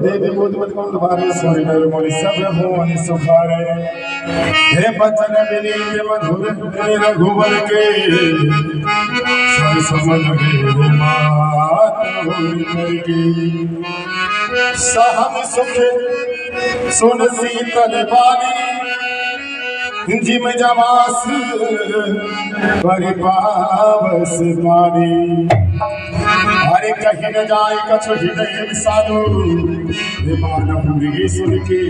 देवी बुद्ध तुम्हारे सोने मेरे मोरी सब भुवन सुखारे हे बचन विनीत मधुर रघुवर के स्वर समन रे मात करके सहम सुख सुन शीतल बानी जिम जवास परिपावस पानी हरे कहीं न जाए कछु हृदय विसारो मानव सुन के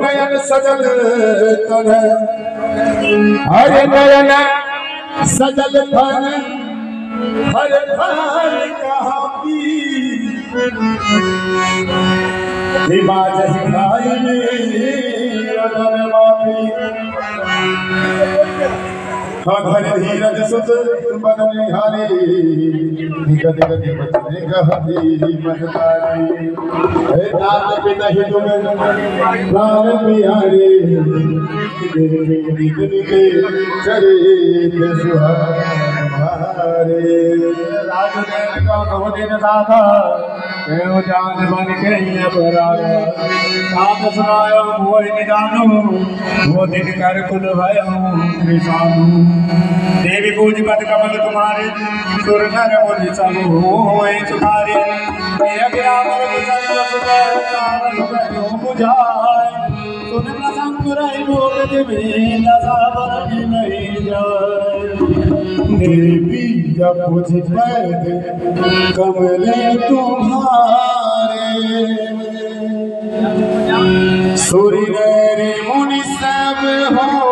नयन सजल तन हरे नयन सजल तन हर फल कहाँ की बाज हिलाई में हर धीरज सुत बदन हारे गद गद बचने गहती महतारी दात पे नहीं तुम प्राण प्यारे दिन के चरित सुहारे राज का कहो दिन दाता जान बन के साथ सुनायो मोहि निदानो वो दिन कर कुल भयो कृषाणु देवी पूज पद कमल तुम्हारे सुर नर मुझ सब होए सुधारे बुझाए सुन प्रसंग रही भोग देवी नहीं जाए देवी पूज पद कमले तुम्हारे सूर्य रे मुनि सब हो